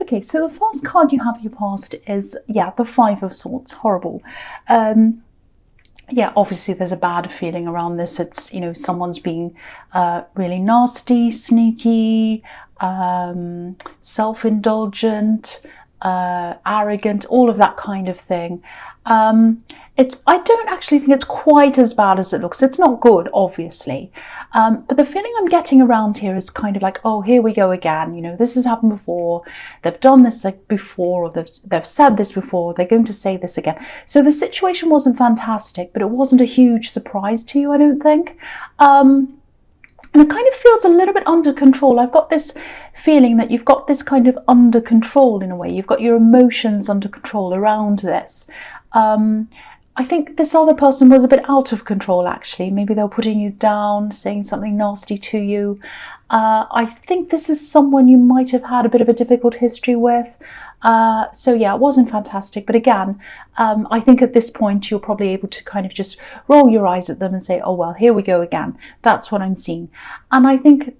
Okay, so the first card you have your past is, the Five of Swords. Horrible. Obviously there's a bad feeling around this. It's, someone's being really nasty, sneaky, self-indulgent, arrogant, all of that kind of thing. I don't actually think it's quite as bad as it looks. It's not good, obviously. But the feeling I'm getting around here is kind of like, oh, here we go again. This has happened before. They've done this before, or they've said this before. They're going to say this again. So the situation wasn't fantastic, but it wasn't a huge surprise to you, I don't think. And it kind of feels a little bit under control. I've got this feeling that you've got this kind of under control in a way. You've got your emotions under control around this. I think this other person was a bit out of control, actually. Maybe they were putting you down, saying something nasty to you. I think this is someone you might have had a bit of a difficult history with. It wasn't fantastic. But again, I think at this point, you're probably able to kind of just roll your eyes at them and say, oh, well, here we go again. That's what I'm seeing. And I think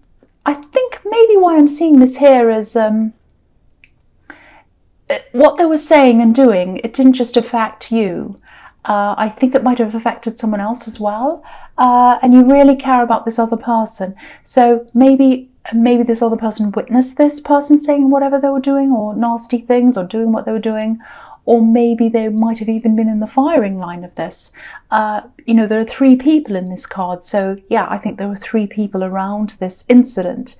maybe why I'm seeing this here is what they were saying and doing, it didn't just affect you. I think it might have affected someone else as well. And you really care about this other person. So maybe this other person witnessed this person saying whatever they were doing, or nasty things, or doing what they were doing. Or maybe they might have even been in the firing line of this. There are 3 people in this card. So I think there were 3 people around this incident.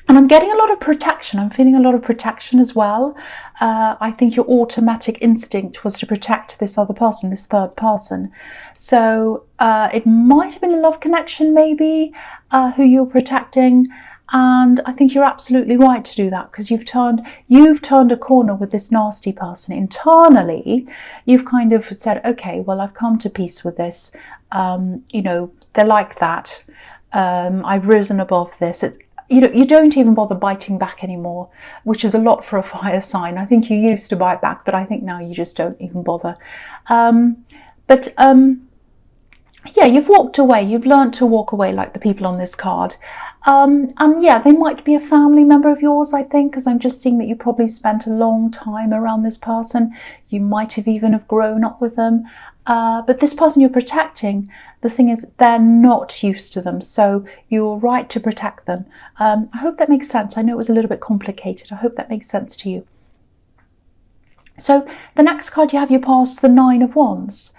And I'm getting a lot of protection. I'm feeling a lot of protection as well. I think your automatic instinct was to protect this other person, this third person. So it might have been a love connection, maybe, who you're protecting. And I think you're absolutely right to do that, because you've turned a corner with this nasty person. Internally, you've kind of said, okay, well, I've come to peace with this. They're like that. I've risen above this. You don't even bother biting back anymore, which is a lot for a fire sign. I think you used to bite back, but I think now you just don't even bother. You've walked away. You've learned to walk away like the people on this card. They might be a family member of yours, I think, because I'm just seeing that you probably spent a long time around this person. You might have even have grown up with them. But this person you're protecting, the thing is, they're not used to them, so you're right to protect them. I hope that makes sense. I know it was a little bit complicated. I hope that makes sense to you. So the next card you have your past, the Nine of Wands.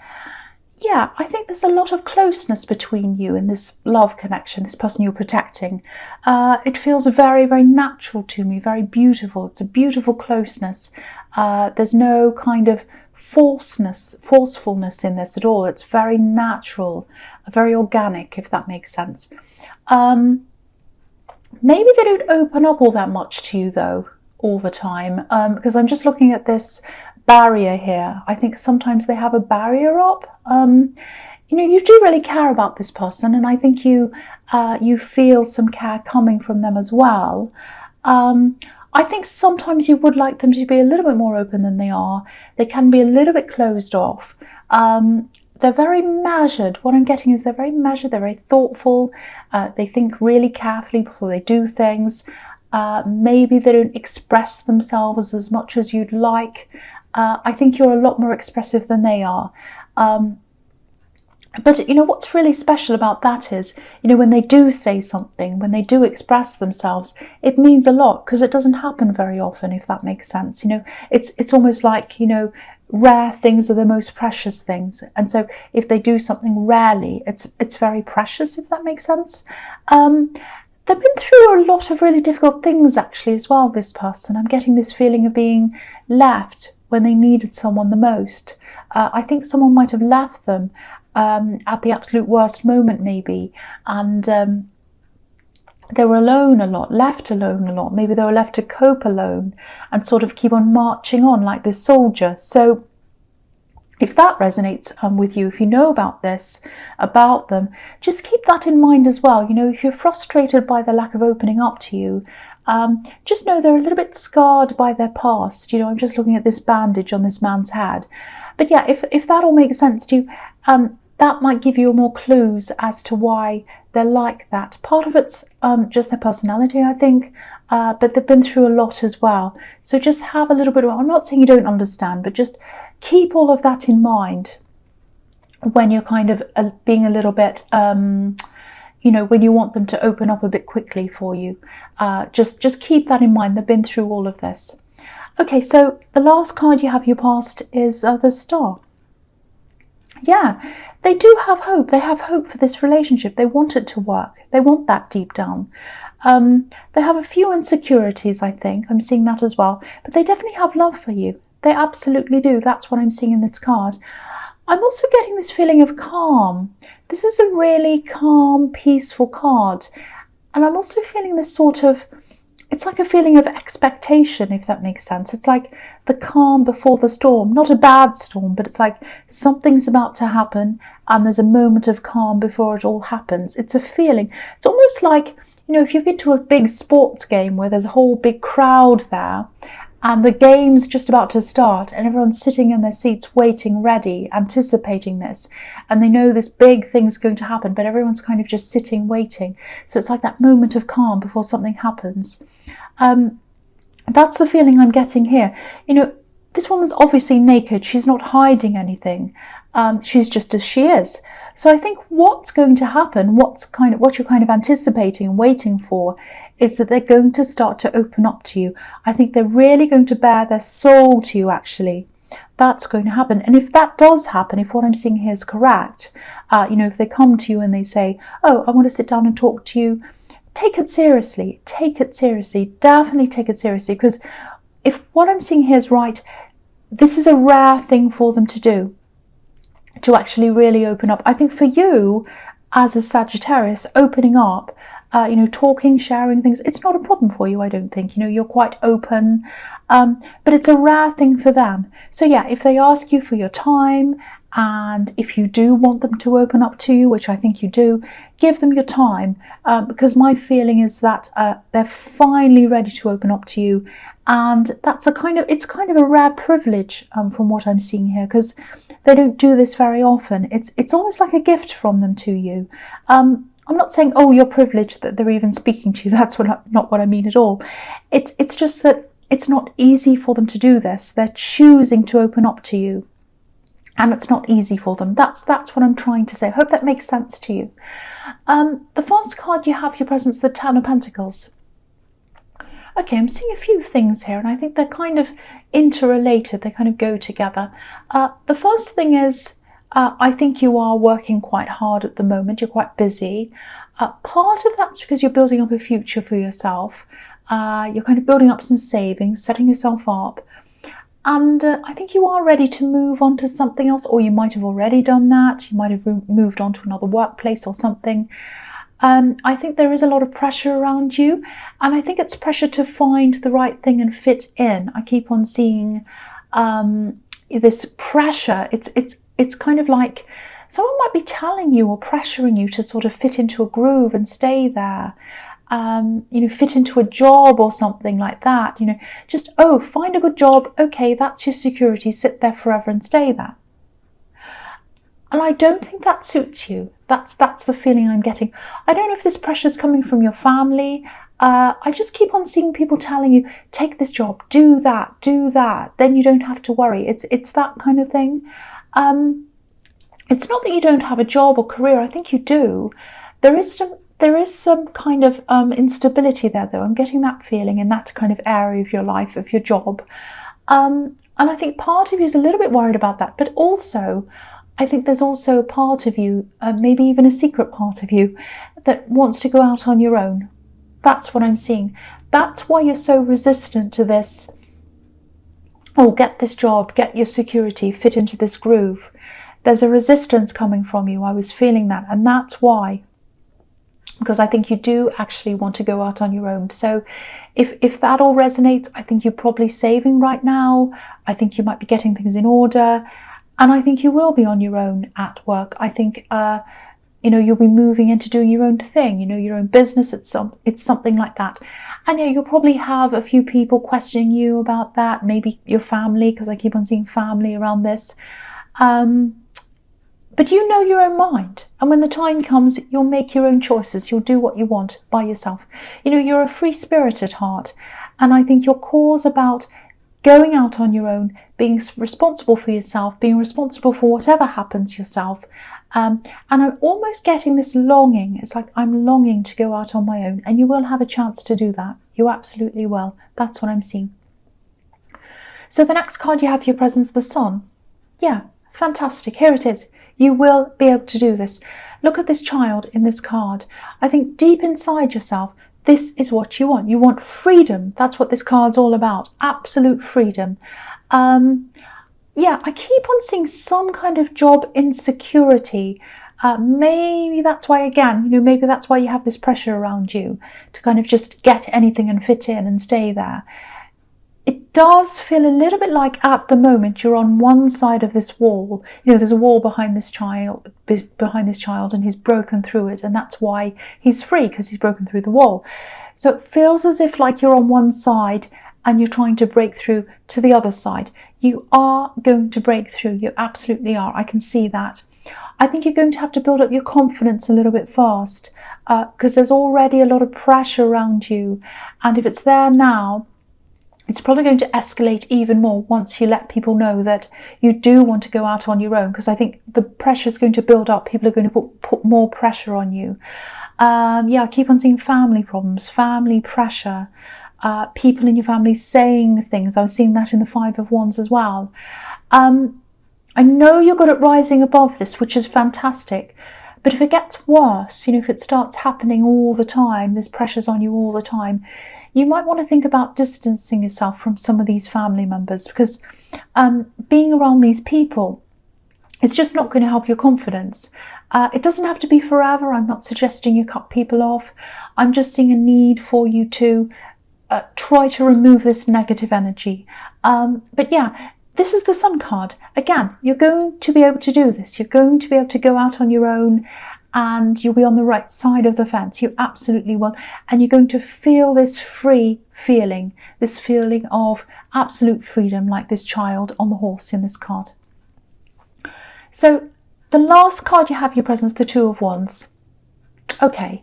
Yeah, I think there's a lot of closeness between you and this love connection, this person you're protecting. It feels very, very natural to me, very beautiful. It's a beautiful closeness. There's no kind of forcefulness in this at all. It's very natural, very organic, if that makes sense. Maybe they don't open up all that much to you, though, all the time, because I'm just looking at this barrier here. I think sometimes they have a barrier up. You do really care about this person, and I think you feel some care coming from them as well. I think sometimes you would like them to be a little bit more open than they are. They can be a little bit closed off. They're very measured. What I'm getting is they're very measured. They're very thoughtful. They think really carefully before they do things. Maybe they don't express themselves as much as you'd like. I think you're a lot more expressive than they are. But what's really special about that is, when they do say something, when they do express themselves, it means a lot, because it doesn't happen very often, if that makes sense. It's almost like, rare things are the most precious things. And so if they do something rarely, it's very precious, if that makes sense. They've been through a lot of really difficult things, actually, as well, this person. I'm getting this feeling of being left when they needed someone the most. I think someone might have left them at the absolute worst moment, maybe, and they were alone a lot, left alone a lot. Maybe they were left to cope alone and sort of keep on marching on like this soldier. So if that resonates with you, if you know about this, about them, just keep that in mind as well. If you're frustrated by the lack of opening up to you, just know they're a little bit scarred by their past. I'm just looking at this bandage on this man's head. But yeah, if that all makes sense to you, that might give you more clues as to why they're like that. Part of it's just their personality, I think. but they've been through a lot as well. So just have a little bit of, I'm not saying you don't understand, but just keep all of that in mind when you're kind of being a little bit, you know, when you want them to open up a bit quickly for you. Just keep that in mind. They've been through all of this. Okay, so the last card you have your past is the Star. Yeah, they do have hope. They have hope for this relationship. They want it to work. They want that deep down. They have a few insecurities, I think. I'm seeing that as well. But they definitely have love for you. They absolutely do. That's what I'm seeing in this card. I'm also getting this feeling of calm. This is a really calm, peaceful card. And I'm also feeling this sort of, it's like a feeling of expectation, if that makes sense. It's like the calm before the storm. Not a bad storm, but it's like something's about to happen and there's a moment of calm before it all happens. It's a feeling. It's almost like, you know, if you've been to a big sports game where there's a whole big crowd there and the game's just about to start and everyone's sitting in their seats waiting, ready, anticipating this, and they know this big thing's going to happen, but everyone's kind of just sitting, waiting. So it's like that moment of calm before something happens. That's the feeling I'm getting here. You know, this woman's obviously naked. She's not hiding anything. She's just as she is. So I think what's going to happen, what you're kind of anticipating and waiting for, is that they're going to start to open up to you. I think they're really going to bare their soul to you, actually. That's going to happen. And if that does happen, if what I'm seeing here is correct, you know, if they come to you and they say, oh, I want to sit down and talk to you, take it seriously. Take it seriously. Definitely take it seriously. Because if what I'm seeing here is right, this is a rare thing for them to do, to actually really open up. I think for you, as a Sagittarius, opening up, you know, talking, sharing things, it's not a problem for you, I don't think. You know, you're quite open, but it's a rare thing for them. So yeah, if they ask you for your time, and if you do want them to open up to you, which I think you do, give them your time, because my feeling is that they're finally ready to open up to you. And that's it's kind of a rare privilege from what I'm seeing here, because they don't do this very often. It's almost like a gift from them to you. I'm not saying, oh, you're privileged that they're even speaking to you. That's not what I mean at all. It's just that it's not easy for them to do this. They're choosing to open up to you, and it's not easy for them. That's what I'm trying to say. I hope that makes sense to you. The first card you have, your presence, the Ten of Pentacles. Okay, I'm seeing a few things here, and I think they're kind of interrelated. They kind of go together. The first thing is, I think you are working quite hard at the moment. You're quite busy. Part of that's because you're building up a future for yourself. You're kind of building up some savings, setting yourself up. And I think you are ready to move on to something else, or you might have already done that. You might have moved on to another workplace or something. I think there is a lot of pressure around you, and I think it's pressure to find the right thing and fit in. I keep on seeing this pressure. It's kind of like someone might be telling you or pressuring you to sort of fit into a groove and stay there. You know, fit into a job or something like that. You know, just, oh, find a good job. Okay, that's your security. Sit there forever and stay there. And I don't think that suits you. That's the feeling I'm getting. I don't know if this pressure is coming from your family. I just keep on seeing people telling you, take this job, do that, then you don't have to worry. It's that kind of thing. It's not that you don't have a job or career. I think you do. There is some kind of instability there, though. I'm getting that feeling in that kind of area of your life, of your job. And I think part of you is a little bit worried about that. But also, I think there's also a part of you, maybe even a secret part of you, that wants to go out on your own. That's what I'm seeing. That's why you're so resistant to this. Oh, get this job, get your security, fit into this groove. There's a resistance coming from you. I was feeling that. And that's why. Because I think you do actually want to go out on your own. So if that all resonates, I think you're probably saving right now. I think you might be getting things in order. And I think you will be on your own at work. I think, you know, you'll be moving into doing your own thing, you know, your own business. It's something like that. And yeah, you'll probably have a few people questioning you about that. Maybe your family, because I keep on seeing family around this. But you know your own mind. And when the time comes, you'll make your own choices. You'll do what you want by yourself. You know, you're a free spirit at heart. And I think your core's about going out on your own, being responsible for yourself, being responsible for whatever happens yourself. And I'm almost getting this longing. It's like I'm longing to go out on my own. And you will have a chance to do that. You absolutely will. That's what I'm seeing. So the next card you have for your presence, the Sun. Yeah, fantastic. Here it is. You will be able to do this. Look at this child in this card. I think deep inside yourself, this is what you want. You want freedom. That's what this card's all about. Absolute freedom. Yeah, I keep on seeing some kind of job insecurity. Maybe that's why, again, you know, maybe that's why you have this pressure around you to kind of just get anything and fit in and stay there. It does feel a little bit like at the moment you're on one side of this wall. You know, there's a wall behind this child, and he's broken through it, and that's why he's free, because he's broken through the wall. So it feels as if like you're on one side and you're trying to break through to the other side. You are going to break through. You absolutely are. I can see that. I think you're going to have to build up your confidence a little bit fast, because there's already a lot of pressure around you, and if it's there now, it's probably going to escalate even more once you let people know that you do want to go out on your own, because I think the pressure is going to build up. People are going to put more pressure on you. Yeah, I keep on seeing family problems, family pressure, people in your family saying things. I was seeing that in the Five of Wands as well. I know you're good at rising above this, which is fantastic. But if it gets worse, you know, if it starts happening all the time, there's pressures on you all the time, you might want to think about distancing yourself from some of these family members, because being around these people, it's just not going to help your confidence. It doesn't have to be forever. I'm not suggesting you cut people off. I'm just seeing a need for you to try to remove this negative energy. But yeah, this is the Sun card. Again, you're going to be able to do this. You're going to be able to go out on your own, and you'll be on the right side of the fence. You absolutely will. And you're going to feel this free feeling, this feeling of absolute freedom, like this child on the horse in this card. So the last card you have your presence, the Two of Wands. Okay,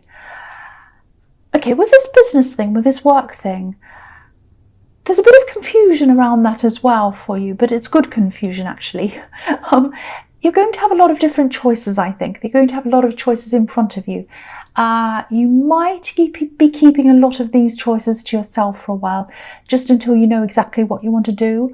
with this business thing, with this work thing, there's a bit of confusion around that as well for you, but it's good confusion actually. You're going to have a lot of different choices, I think. You're going to have a lot of choices in front of you. You might be keeping a lot of these choices to yourself for a while, just until you know exactly what you want to do.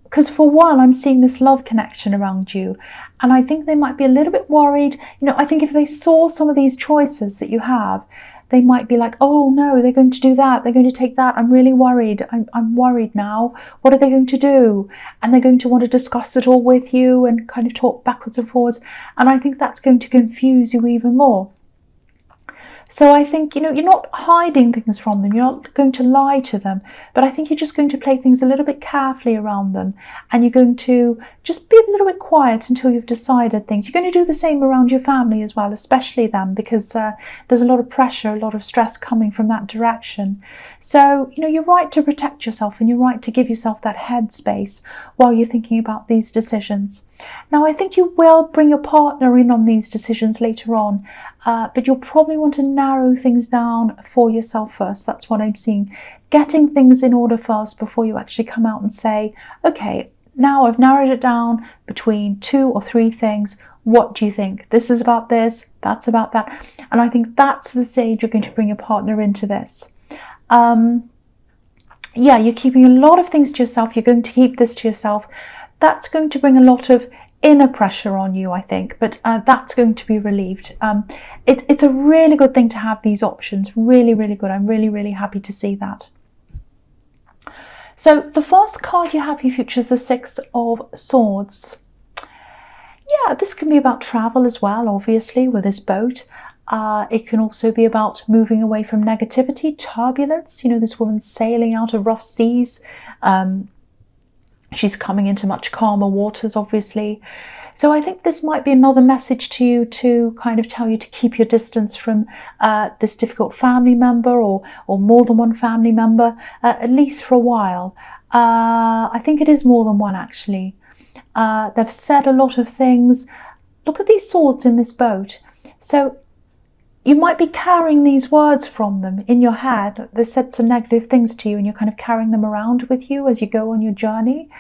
Because for one, I'm seeing this love connection around you, and I think they might be a little bit worried. You know, I think if they saw some of these choices that you have, they might be like, oh no, they're going to do that, they're going to take that, I'm really worried, I'm worried now, what are they going to do? And they're going to want to discuss it all with you and kind of talk backwards and forwards, and I think that's going to confuse you even more. So I think, you know, you're not hiding things from them, you're not going to lie to them, but I think you're just going to play things a little bit carefully around them, and you're going to just be a little bit quiet until you've decided things. You're going to do the same around your family as well, especially them, because there's a lot of pressure, a lot of stress coming from that direction. So, you know, you're right to protect yourself, and you're right to give yourself that headspace while you're thinking about these decisions. Now, I think you will bring your partner in on these decisions later on, but you'll probably want to narrow things down for yourself first. That's what I'm seeing. Getting things in order first before you actually come out and say, okay, now I've narrowed it down between 2 or 3 things. What do you think? This is about this, that's about that. And I think that's the stage you're going to bring your partner into this. Yeah, you're keeping a lot of things to yourself. You're going to keep this to yourself. That's going to bring a lot of inner pressure on you, I think, but that's going to be relieved. It's a really good thing to have these options. Really, really good. I'm really, really happy to see that. So the first card you have for your future is the Six of Swords. Yeah, this can be about travel as well, obviously, with this boat. It can also be about moving away from negativity, turbulence. You know, this woman's sailing out of rough seas. She's coming into much calmer waters, obviously. So I think this might be another message to you to kind of tell you to keep your distance from this difficult family member, or more than one family member, at least for a while. I think it is more than one, actually. They've said a lot of things. look at these swords in this boat. So you might be carrying these words from them in your head. They said some negative things to you and you're kind of carrying them around with you as you go on your journey.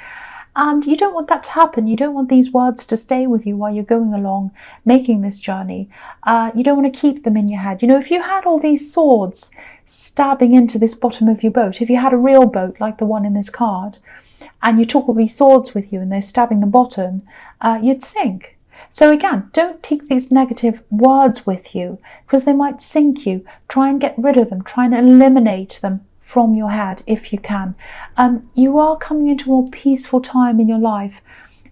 And you don't want that to happen. You don't want these words to stay with you while you're going along making this journey. You don't want to keep them in your head. You know, if you had all these swords stabbing into this bottom of your boat, if you had a real boat like the one in this card, and you took all these swords with you and they're stabbing the bottom, you'd sink. So again, don't take these negative words with you because they might sink you. Try and get rid of them. Try and eliminate them from your head if you can. You are coming into a more peaceful time in your life.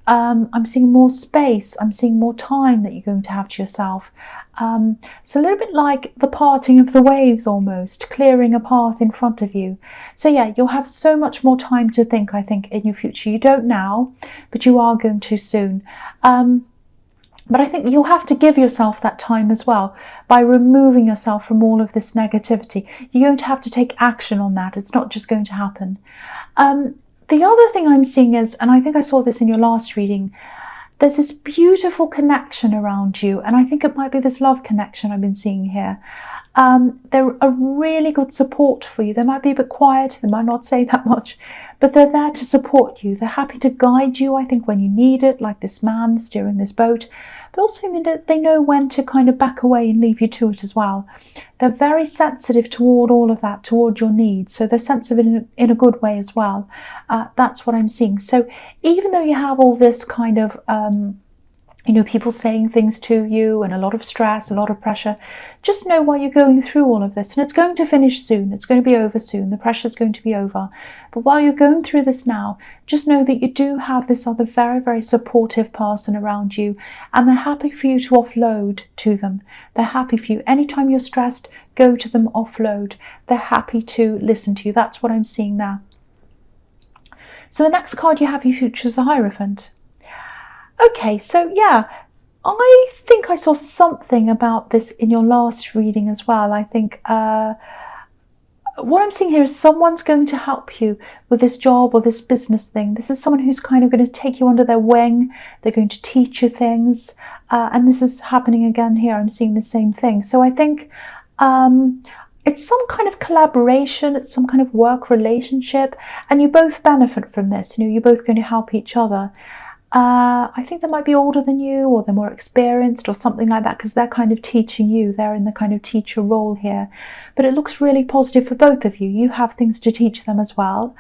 I'm seeing more space. I'm seeing more time that you're going to have to yourself. It's a little bit like the parting of the waves almost, clearing a path in front of you. So yeah, you'll have so much more time to think, I think, in your future. You don't now, but you are going to soon. But I think you'll have to give yourself that time as well by removing yourself from all of this negativity. You're going to have to take action on that. It's not just going to happen. The other thing I'm seeing is, and I think I saw this in your last reading, there's this beautiful connection around you. And I think it might be this love connection I've been seeing here. They're a really good support for you. They might be a bit quiet, they might not say that much, but they're there to support you. They're happy to guide you, I think, when you need it, like this man steering this boat, but also they know when to kind of back away and leave you to it as well. They're very sensitive toward all of that, toward your needs, so they're sensitive in a good way as well. That's what I'm seeing. So even though you have all this kind of people saying things to you and a lot of stress, a lot of pressure, just know while you're going through all of this, and it's going to finish soon, it's going to be over soon, the pressure's going to be over. But while you're going through this now, just know that you do have this other very, very supportive person around you, and they're happy for you to offload to them. They're happy for you. Anytime you're stressed, go to them, offload. They're happy to listen to you. That's what I'm seeing there. So the next card you have, your future, is the Hierophant. Okay, so yeah, I think I saw something about this in your last reading as well. I think what I'm seeing here is someone's going to help you with this job or this business thing. This is someone who's kind of going to take you under their wing. They're going to teach you things. And this is happening again here. I'm seeing the same thing. So I think it's some kind of collaboration. It's some kind of work relationship. And you both benefit from this. You're both going to help each other. I think they might be older than you, or they're more experienced or something like that, because they're kind of teaching you. They're in the kind of teacher role here. But it looks really positive for both of you. You have things to teach them as well.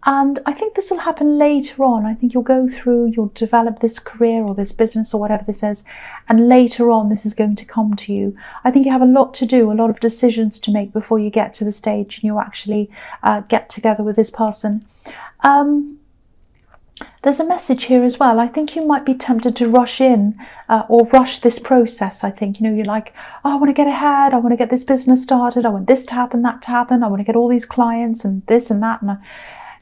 And I think this will happen later on. I think you'll go through, you'll develop this career or this business or whatever this is, and later on this is going to come to you. I think you have a lot to do, a lot of decisions to make before you get to the stage and you actually get together with this person. There's a message here as well. I think you might be tempted to rush in or rush this process. I think, you're like, oh, I want to get ahead. I want to get this business started. I want this to happen, that to happen. I want to get all these clients and this and that. And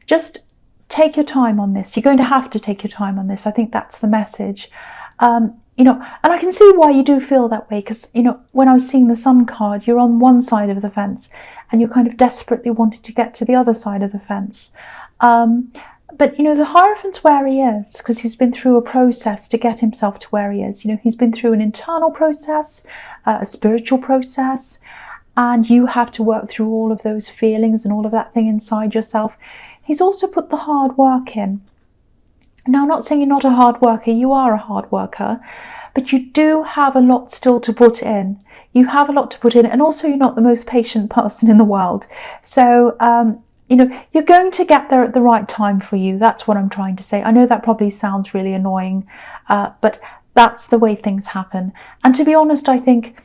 just take your time on this. You're going to have to take your time on this. I think that's the message. And I can see why you do feel that way, because, when I was seeing the Sun card, you're on one side of the fence and you're kind of desperately wanting to get to the other side of the fence. But, the Hierophant's where he is because he's been through a process to get himself to where he is. He's been through an internal process, a spiritual process, and you have to work through all of those feelings and all of that thing inside yourself. He's also put the hard work in. Now, I'm not saying you're not a hard worker. You are a hard worker, but you do have a lot still to put in. You have a lot to put in, and also you're not the most patient person in the world. So, you're going to get there at the right time for you. That's what I'm trying to say. I know that probably sounds really annoying, but that's the way things happen. And to be honest, I think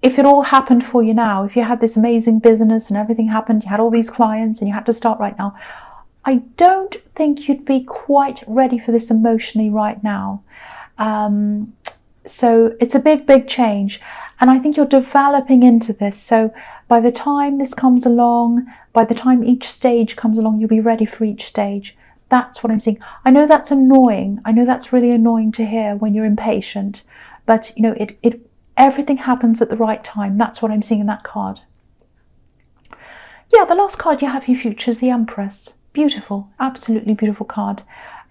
if it all happened for you now, if you had this amazing business and everything happened, you had all these clients and you had to start right now, I don't think you'd be quite ready for this emotionally right now. So it's a big, big change. And I think you're developing into this. So by the time this comes along, by the time each stage comes along, you'll be ready for each stage. That's what I'm seeing. I know that's annoying. I know that's really annoying to hear when you're impatient. But, everything happens at the right time. That's what I'm seeing in that card. Yeah, the last card you have, your future, is the Empress. Beautiful. Absolutely beautiful card.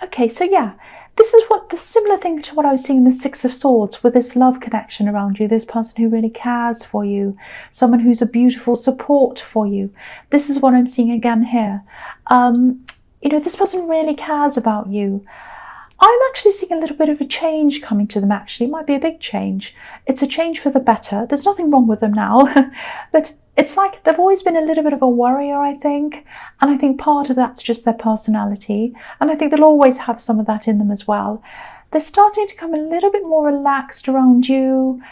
Okay, so yeah, This is what the similar thing to what I was seeing in the Six of Swords, with this love connection around you, this person who really cares for you, someone who's a beautiful support for you. This is what I'm seeing again here. This person really cares about you. I'm actually seeing a little bit of a change coming to them, actually. It might be a big change. It's a change for the better. There's nothing wrong with them now, but it's like they've always been a little bit of a worrier, I think. And I think part of that's just their personality. And I think they'll always have some of that in them as well. They're starting to come a little bit more relaxed around you.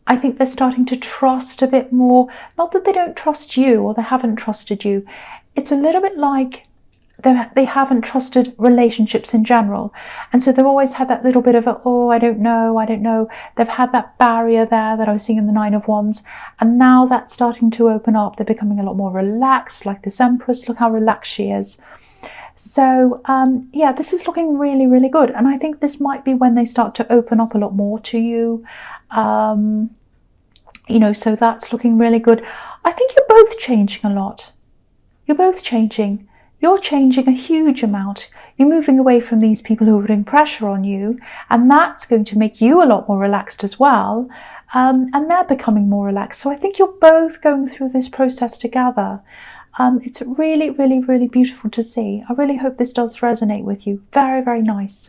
I think they're starting to trust a bit more. Not that they don't trust you or they haven't trusted you. It's a little bit like they haven't trusted relationships in general. And so they've always had that little bit of I don't know. They've had that barrier there that I was seeing in the Nine of Wands. And now that's starting to open up. They're becoming a lot more relaxed, like this Empress. Look how relaxed she is. So, this is looking really, really good. And I think this might be when they start to open up a lot more to you. So that's looking really good. I think you're both changing a lot. You're both changing. You're changing a huge amount. You're moving away from these people who are putting pressure on you, and that's going to make you a lot more relaxed as well. And they're becoming more relaxed. So I think you're both going through this process together. It's really, really, really beautiful to see. I really hope this does resonate with you. Very, very nice.